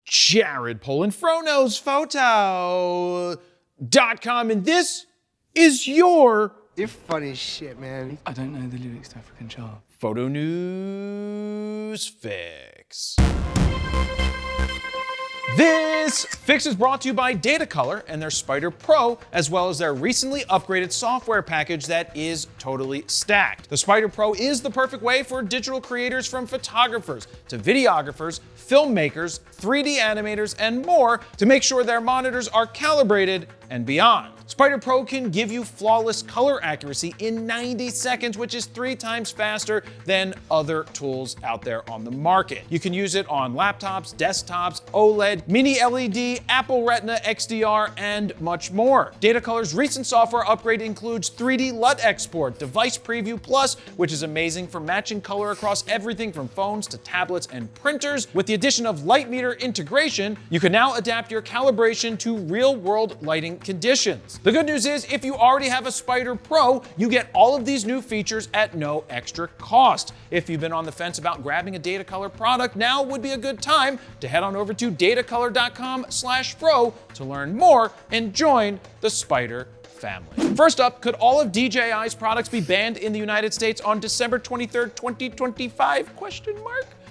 Jared Polin, FroKnowsPhoto.com, and this is your... You're funny as shit, man. I don't know the lyrics to African Charm. Photo News Fix. This fix is brought to you by Datacolor and their Spider Pro, as well as their recently upgraded software package that is totally stacked. The Spider Pro is the perfect way for digital creators, from photographers to videographers, filmmakers, 3D animators, and more, to make sure their monitors are calibrated and beyond. Spider Pro can give you flawless color accuracy in 90 seconds, which is 3 times faster than other tools out there on the market. You can use it on laptops, desktops, OLED, mini LED, Apple Retina XDR, and much more. Datacolor's recent software upgrade includes 3D LUT export, device preview plus, which is amazing for matching color across everything from phones to tablets and printers. With the addition of light meter integration, you can now adapt your calibration to real-world lighting conditions. The good news is, if you already have a Spider Pro, you get all of these new features at no extra cost. If you've been on the fence about grabbing a Datacolor product, now would be a good time to head on over to datacolor.com/pro to learn more and join the Spider family. First up, could all of DJI's products be banned in the United States on December 23rd, 2025?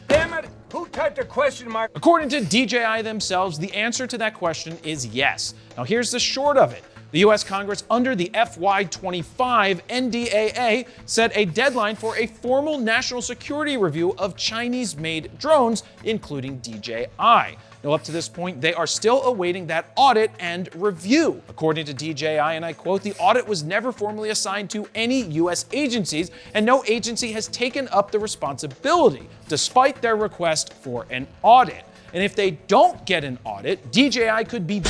Damn it! Who typed a question mark? According to DJI themselves, the answer to that question is yes. Now here's the short of it. The US Congress, under the FY25 NDAA, set a deadline for a formal national security review of Chinese-made drones, including DJI. Now, up to this point, they are still awaiting that audit and review. According to DJI, and I quote, "The audit was never formally assigned to any US agencies, and no agency has taken up the responsibility, despite their request for an audit. And if they don't get an audit, DJI could be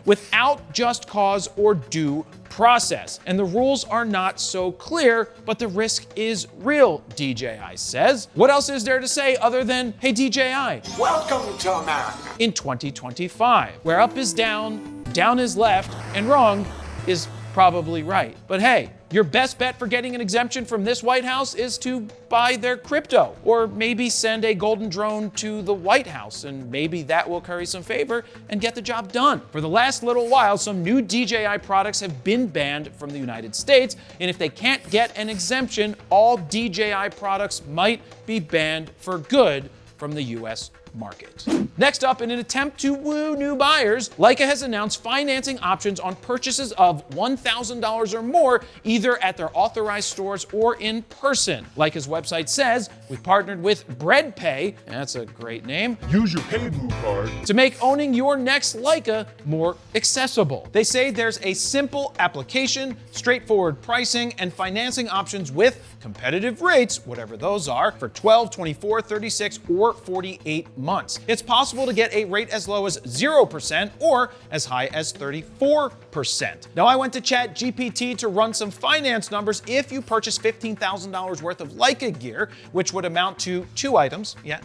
without just cause or due process. And the rules are not so clear, but the risk is real," DJI says. What else is there to say other than, hey DJI, Welcome to America. in 2025, where up is down, down is left, and wrong is probably right. But hey, your best bet for getting an exemption from this White House is to buy their crypto, or maybe send a golden drone to the White House, and maybe that will curry some favor and get the job done. For the last little while, some new DJI products have been banned from the United States, and if they can't get an exemption, all DJI products might be banned for good from the US market. Next up, in an attempt to woo new buyers, Leica has announced financing options on purchases of $1,000 or more, either at their authorized stores or in person. Leica's website says, "We've partnered with BreadPay," that's a great name, Use your PayBoo card to make owning your next Leica more accessible. They say there's a simple application, straightforward pricing, and financing options with competitive rates, whatever those are, for 12, 24, 36, or 48 months. It's possible to get a rate as low as 0% or as high as 34%. Now, I went to ChatGPT to run some finance numbers if you purchase $15,000 worth of Leica gear, which would amount to 2 items, a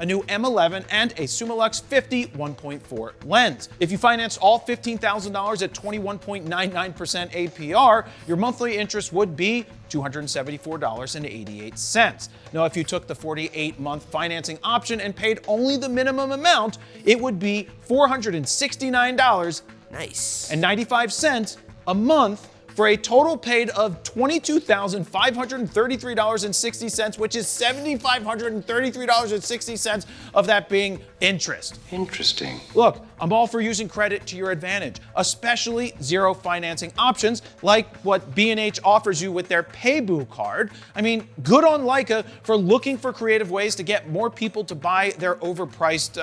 new M11 and a Summilux 50 1.4 lens. If you finance all $15,000 at 21.99% APR, your monthly interest would be $274.88. Now, if you took the 48-month financing option and paid only the minimum amount, it would be $469.95 a month, for a total paid of $22,533.60, which is $7,533.60 of that being interest. Interesting. Look, I'm all for using credit to your advantage, especially zero financing options like what B&H offers you with their PayBoo card. I mean, good on Leica for looking for creative ways to get more people to buy their overpriced,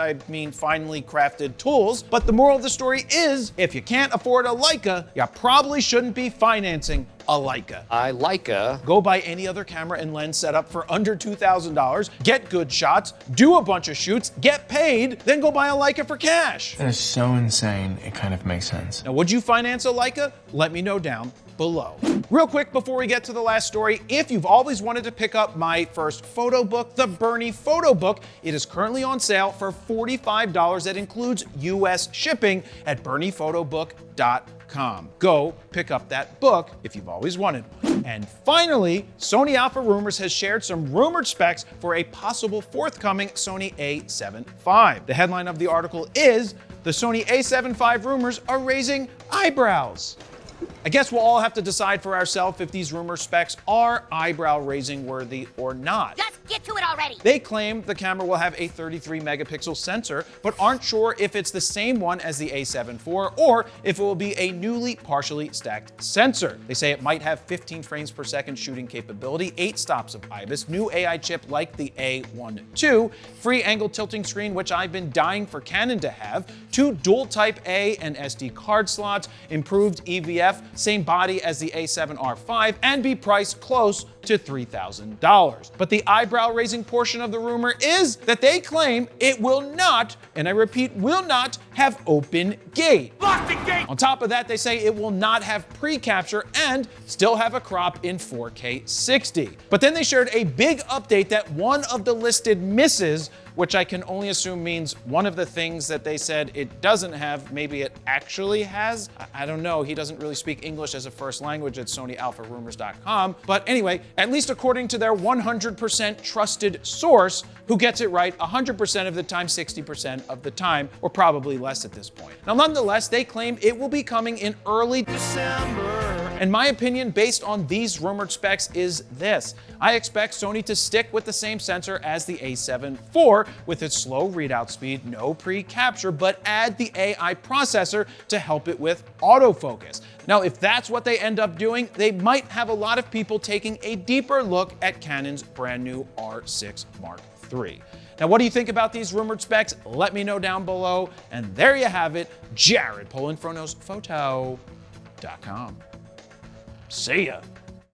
finely crafted tools. But the moral of the story is, if you can't afford a Leica, you probably shouldn't be financing a Leica. Go buy any other camera and lens setup for under $2,000, get good shots, do a bunch of shoots, get paid, then go buy a Leica for cash. That is so insane, it kind of makes sense. Now, would you finance a Leica? Let me know down below. Real quick before we get to the last story, if you've always wanted to pick up my first photo book, the Bernie Photo Book, it is currently on sale for $45. That includes US shipping at berniephotobook.com. Go pick up that book if you've always wanted one. And finally, Sony Alpha Rumors has shared some rumored specs for a possible forthcoming Sony a7 IV. The headline of the article is, "The Sony a7 IV rumors are raising eyebrows." I guess we'll all have to decide for ourselves if these rumor specs are eyebrow-raising worthy or not. Just get to it already. They claim the camera will have a 33 megapixel sensor, but aren't sure if it's the same one as the a7 IV or if it will be a newly partially stacked sensor. They say it might have 15 frames per second shooting capability, 8 stops of IBIS, new AI chip like the A12, free angle tilting screen, which I've been dying for Canon to have, 2 dual Type A and SD card slots, improved EVF, same body as the A7R5, and be priced close to $3,000. But the eyebrow-raising portion of the rumor is that they claim it will not, and I repeat, will not have open gate. Lock the gate! On top of that, they say it will not have pre-capture and still have a crop in 4K 60. But then they shared a big update that one of the listed misses, which I can only assume means one of the things that they said it doesn't have, maybe it actually has. I don't know, he doesn't really speak English as a first language at SonyAlphaRumors.com. But anyway, at least according to their 100% trusted source, who gets it right 100% of the time, 60% of the time, or probably less at this point. Now, nonetheless, they claim it will be coming in early December. And my opinion, based on these rumored specs, is this. I expect Sony to stick with the same sensor as the a7 IV with its slow readout speed, no pre-capture, but add the AI processor to help it with autofocus. Now, if that's what they end up doing, they might have a lot of people taking a deeper look at Canon's brand new R6 Mark III. Now, what do you think about these rumored specs? Let me know down below. And there you have it, Jared Polin, PhonosPhoto.com. See ya.